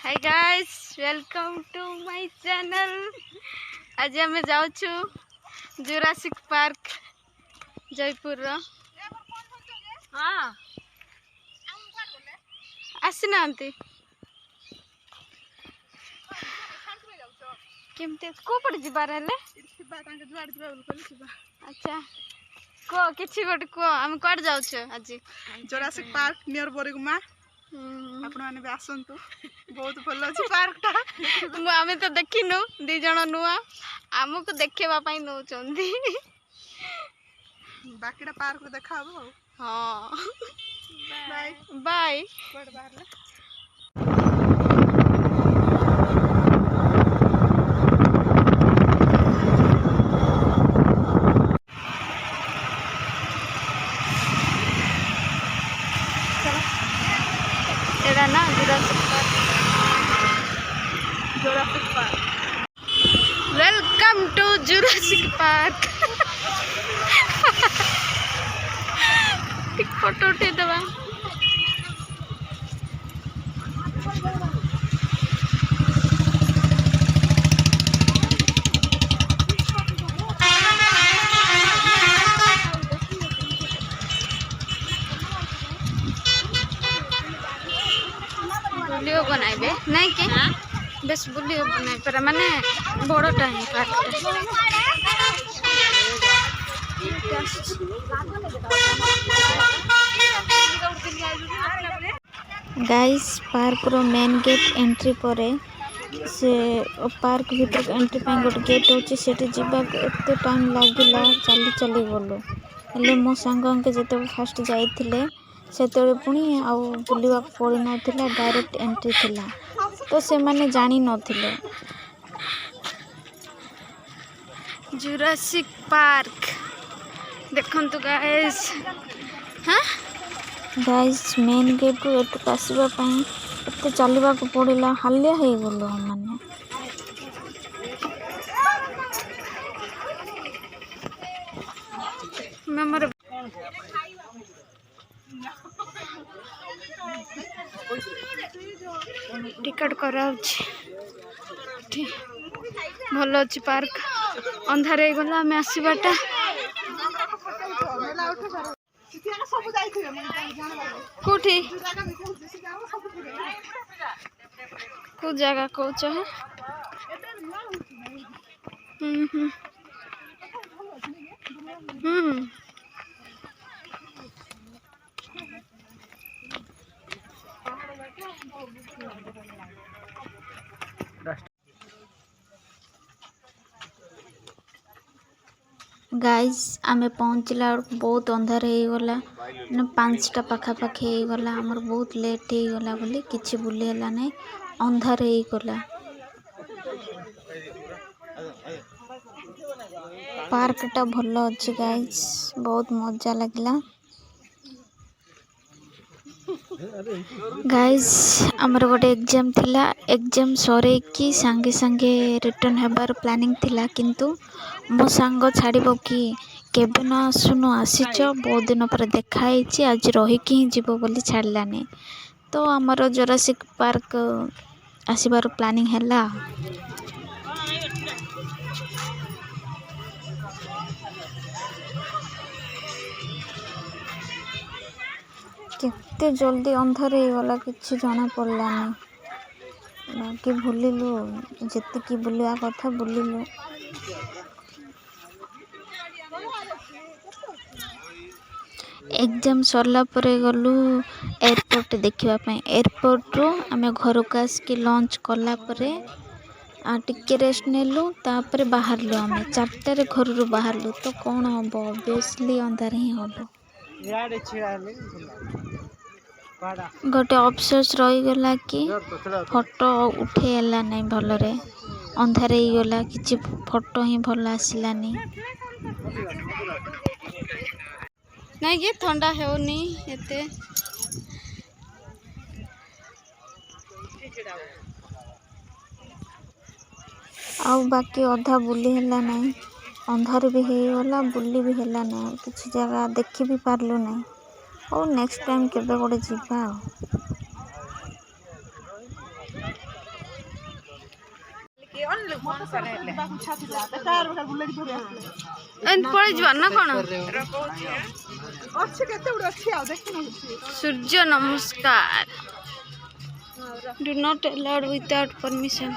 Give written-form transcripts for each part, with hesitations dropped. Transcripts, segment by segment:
Hi guys, welcome to my channel. आज आम जाऊँ जुरासिक पार्क जयपुर। हाँ आसी ना केमती को पड़े जीवार हेले अच्छा कह कि गोटे कह आम कड़े जाऊँ आज जुरासिक पार्क नियर बोरीगुमा आपण माने भी आसंतु बहुत भल अछि पार्क ता आमे तो देखिनु दी जण नुआ आमको देखा नौ बाकीटा पार्क देखा हबो। हाँ बाय बाय। कोड बाहर एड़ा ना Jurassic Park. Welcome to Jurassic Park. Photo उठे दबा बुलियो बनाइबे नहीं कि बेस बुलियो बनाई पर माने बड़ टाइम पार्क गाइस पार्क रो मेन गेट एंट्री परे से पार्क भीतर एंट्री पे गोटे गेट होची सेठी जीवा एते टाइम लागिला चली चली गलो हेले मो सांग के जते फर्स्ट जाइथिले सेते पुणी आ बुलिवा पड़ी नथिला डायरेक्ट एंट्री थिला तो से माने जानी नथिले जुरासिक पार्क देखंतु गाइस। हाँ गाइस मेन गेट रु एट आसवा पई एते चलबा को पड़िला हालिया हे गलो माने मेमोरी टिकट कराउछि भल अच्छी पार्क अंधार हो गला आम आसबाटा कौटी को जगह कौच है गाइस आमे पहुँचला बहुत अंधार हो गला 5टा पाखापाखी हो गला हमर बहुत लेट हो गला बोली किछि बुली हला नहीं अंधार हो गला। पार्क टा भल अच्छी गाइस बहुत मजा लगला। गाइस हमर गोटे एग्जाम थिला एग्जाम सरे कि संगे संगे रिटर्न हेबार प्लानिंग थिला किंतु मो सांग छाड़ब कि केबे न आसुनु आसीच बहुत दिन पर देखाई आज रहीकि ही जीव बोली छाड़लानी तो आमर जुरासिक पार्क आसबार प्लानिंग हैला। केते जल्दी अंधार हो गला किछि जाना पड़लानी बाकी भूलिलु जेतिकी बुलिया कथा बुलिलु। एग्जाम सरला परे गलु एयरपोर्ट देखिबा पई एयरपोर्ट रो आमे घर को आसकी लंच कला परे टिके रेस्ट नेलु तापर बाहरलु आमे 4टा रे घर रो बाहरलु तो कौन हम ऑब्वियसली अंधार ही हबो गोटे अफसोस रही गला कि फोटो उठेला नहीं भलरे अंधार ही गला किछि फोटो ही भल आसिलानी नहीं कि ठंडा होनी एते आउ बाकी अधा बुली हैला नहीं अंधार भी हो गला बुली भी हैला नहीं किछि जगह देखि भी पारलु नहीं और नेक्स्ट टाइम केबे गोटे जीवा। पड़े जीवा ना कौन सूर्य नमस्कार do not allowed without permission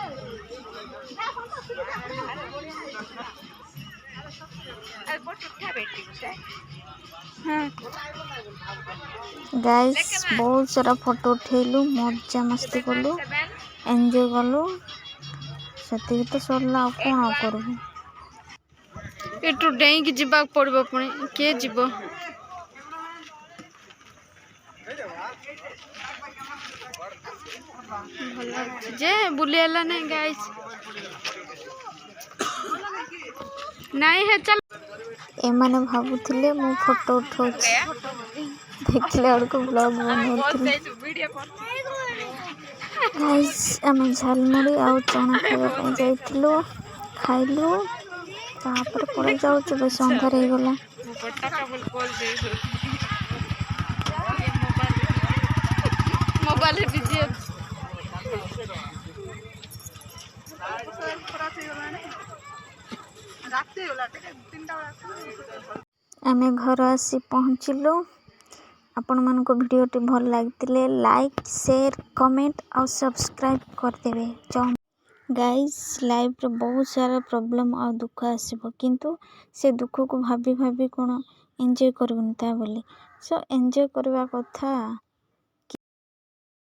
guys बहुत सारा फोटो उठेलु मजा मस्ती कलु एंजॉय कलु से तो सरला कौन करबू एटू डेई जीवा पड़ो पुणी किए जीव जे बुलियाला नहीं गाइस नहीं है चल एमाने भाबुथिले मु फोटो उठाउछि देखले आड़को ब्लॉग बनौथिले गाइस हम झालमुड़ी आ चना खावा ପାଇଁ ଯାଇଥିଲୁ ଖାଇଲୁ तापर पड़े जाऊँ बस अंधार हो गला मोबाइल बिजी आमे घर आसी पहुँचलु आपण मन को वीडियो टी भल लागतिले लाइक शेयर कमेंट और सब्सक्राइब कर देबे गाइस लाइफ रे बहुत सारा प्रॉब्लम और दुख आसीबो किंतु से दुख को भाभी भाभी कोन एंजॉय करबन ता बोली सो एंजॉय करबा कथा।